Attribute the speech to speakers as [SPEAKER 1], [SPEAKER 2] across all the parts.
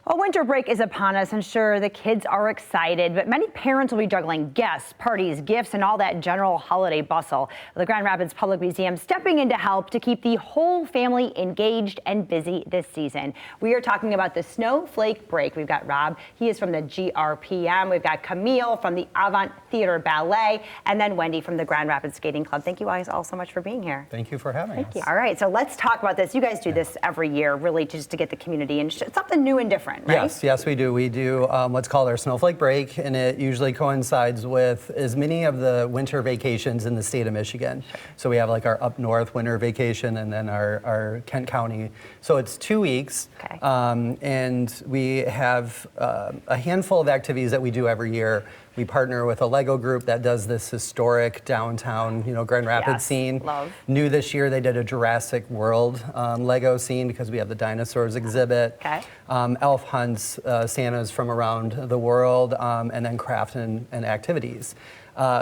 [SPEAKER 1] Well, winter break is upon us, and sure, the kids are excited, but many parents will be juggling guests, parties, gifts, and all that general holiday bustle. The Grand Rapids Public Museum stepping in to help to keep the whole family engaged and busy this season. We are talking about the Snowflake break. We've got Rob, he is from the GRPM. We've got Camille from the Avant Theater Ballet, and then Wendy from the Grand Rapids Skating Club. Thank you guys all so much for being here.
[SPEAKER 2] Thank you for having us.
[SPEAKER 1] Thank you. All right, so let's talk about this. You guys do this every year, really, just to get the community and something new and different. Right?
[SPEAKER 2] Yes, we do. We do what's called our Snowflake break, and it usually coincides with as many of the winter vacations in the state of Michigan. Sure. So we have like our up north winter vacation and then our Kent County. So it's 2 weeks,
[SPEAKER 1] okay.
[SPEAKER 2] And we have a handful of activities that we do every year. We partner with a Lego group that does this historic downtown, Grand Rapids scene.
[SPEAKER 1] Love.
[SPEAKER 2] New this year, they did a Jurassic World Lego scene because we have the dinosaurs exhibit.
[SPEAKER 1] Okay.
[SPEAKER 2] Elf hunts, Santas from around the world, and then craft and activities.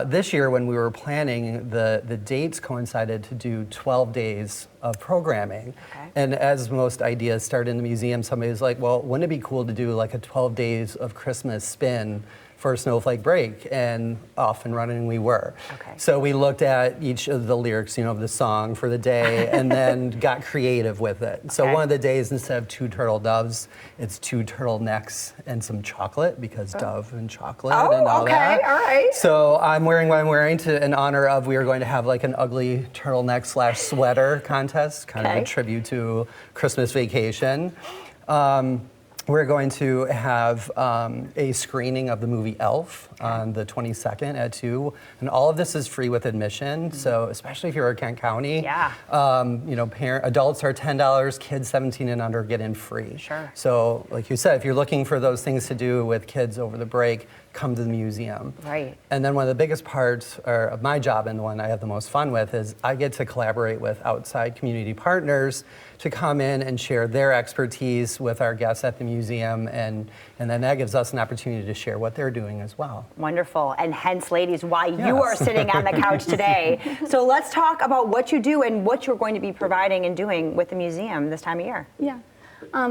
[SPEAKER 2] This year, when we were planning, the dates coincided to do 12 days of programming.
[SPEAKER 1] Okay.
[SPEAKER 2] And as most ideas start in the museum, somebody's like, well, wouldn't it be cool to do like a 12 days of Christmas spin for Snowflake break? And off and running we were.
[SPEAKER 1] Okay.
[SPEAKER 2] So we looked at each of the lyrics, of the song for the day, and then got creative with it. So one of the days, instead of 2 turtle doves, it's 2 turtlenecks and some chocolate, because dove and chocolate and all that.
[SPEAKER 1] All right.
[SPEAKER 2] So I'm wearing what I'm wearing in honor of, we are going to have like an ugly turtleneck / sweater contest, kind of a tribute to Christmas Vacation. We're going to have a screening of the movie Elf on the 22nd at 2, and all of this is free with admission. So especially if you're in Kent County, adults are $10, kids 17 and under get in free.
[SPEAKER 1] Sure.
[SPEAKER 2] So like you said, if you're looking for those things to do with kids over the break, come to the museum.
[SPEAKER 1] Right.
[SPEAKER 2] And then one of the biggest parts of my job, and the one I have the most fun with, is I get to collaborate with outside community partners to come in and share their expertise with our guests at the museum, and then that gives us an opportunity to share what they're doing as well.
[SPEAKER 1] Wonderful, and hence, ladies, why you are sitting on the couch today. So let's talk about what you do and what you're going to be providing and doing with the museum this time of year.
[SPEAKER 3] Yeah,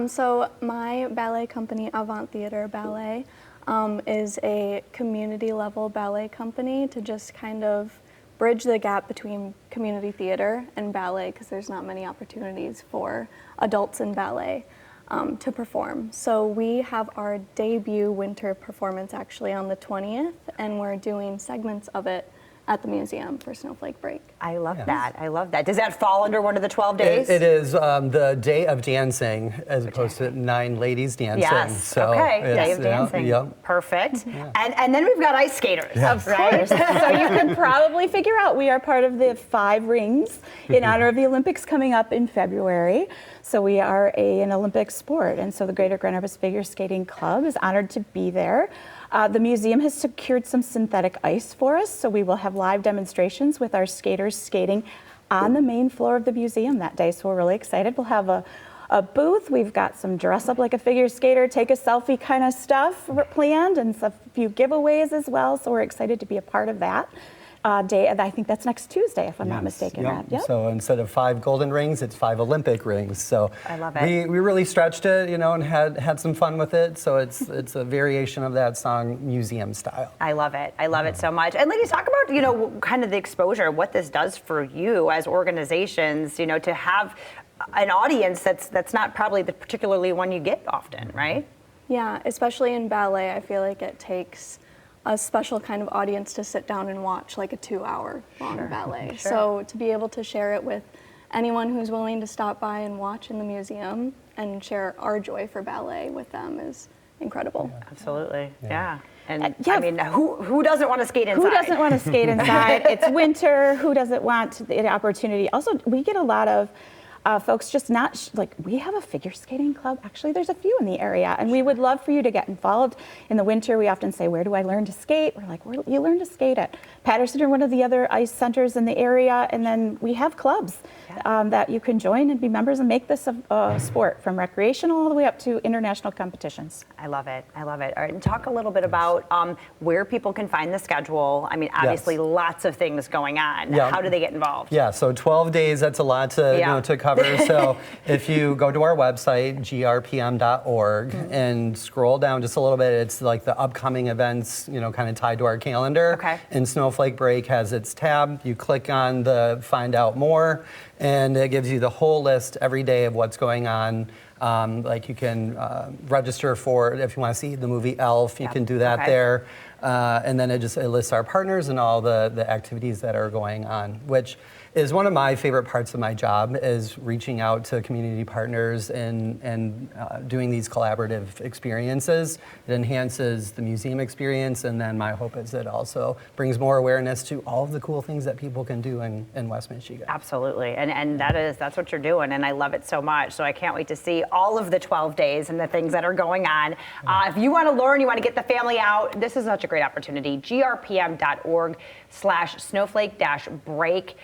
[SPEAKER 3] so my ballet company, Avant Theater Ballet, is a community level ballet company to just kind of bridge the gap between community theater and ballet, because there's not many opportunities for adults in ballet to perform. So we have our debut winter performance actually on the 20th, and we're doing segments of it at the museum for Snowflake break.
[SPEAKER 1] I love that. I love that. Does that fall under one of the 12 days?
[SPEAKER 2] It is the day of dancing, as opposed to 9 ladies dancing.
[SPEAKER 1] Yes.
[SPEAKER 2] So
[SPEAKER 1] day of dancing.
[SPEAKER 2] Yep.
[SPEAKER 1] Perfect. Yeah. And then we've got ice skaters.
[SPEAKER 4] Of course. So you can probably figure out we are part of the 5 rings in honor of the Olympics coming up in February. So we are an Olympic sport, and so the Greater Grand Rapids Figure Skating Club is honored to be there. The museum has secured some synthetic ice for us, so we will have live demonstrations with our skaters skating on the main floor of the museum that day, so we're really excited. We'll have a booth. We've got some dress up like a figure skater, take a selfie kind of stuff planned, and a few giveaways as well, so we're excited to be a part of that. Day, and I think that's next Tuesday, if I'm not mistaken.
[SPEAKER 2] Yep. So instead of 5 golden rings, it's 5 Olympic rings. So
[SPEAKER 1] I love it.
[SPEAKER 2] We really stretched it, and had some fun with it. So it's a variation of that song, museum style.
[SPEAKER 1] I love it. I love it so much. And ladies, talk about kind of the exposure, what this does for you as organizations, to have an audience that's not probably the particularly one you get often, right?
[SPEAKER 3] Yeah, especially in ballet, I feel like it takes a special kind of audience to sit down and watch like a 2-hour long ballet.
[SPEAKER 1] Sure.
[SPEAKER 3] So to be able to share it with anyone who's willing to stop by and watch in the museum and share our joy for ballet with them is incredible.
[SPEAKER 1] Yeah. Absolutely, yeah. And I mean, who doesn't want to skate inside?
[SPEAKER 4] Who doesn't want to skate inside? It's winter. Who doesn't want the opportunity? Also, we get a lot of folks just not, we have a figure skating club. Actually, there's a few in the area, and we would love for you to get involved. In the winter, we often say, where do I learn to skate? We're like, you learn to skate at Patterson or one of the other ice centers in the area, and then we have clubs that you can join and be members and make this a sport, from recreational all the way up to international competitions.
[SPEAKER 1] I love it. I love it. All right, and talk a little bit about where people can find the schedule. I mean, obviously, lots of things going on.
[SPEAKER 2] Yeah.
[SPEAKER 1] How do they get involved?
[SPEAKER 2] Yeah, so 12 days, that's a lot to, to cover. cover. So if you go to our website, grpm.org, and scroll down just a little bit, it's like the upcoming events, kind of tied to our calendar.
[SPEAKER 1] Okay.
[SPEAKER 2] And Snowflake Break has its tab. You click on the Find Out More, and it gives you the whole list every day of what's going on. Like you can register for, if you want to see the movie Elf, you can do that there. And then it lists our partners and all the activities that are going on, which is one of my favorite parts of my job, is reaching out to community partners and doing these collaborative experiences. It enhances the museum experience, and then my hope is it also brings more awareness to all of the cool things that people can do in West Michigan.
[SPEAKER 1] Absolutely, and that's what you're doing, and I love it so much. So I can't wait to see all of the 12 days and the things that are going on. If you want to learn, you want to get the family out, this is such a great opportunity. grpm.org/snowflake-break.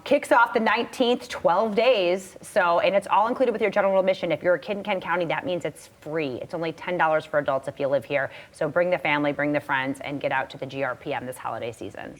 [SPEAKER 1] Kicks off the 19th, 12 days. And it's all included with your general admission. If you're a kid in Kent County, that means it's free. It's only $10 for adults if you live here. So bring the family, bring the friends, and get out to the GRPM this holiday season.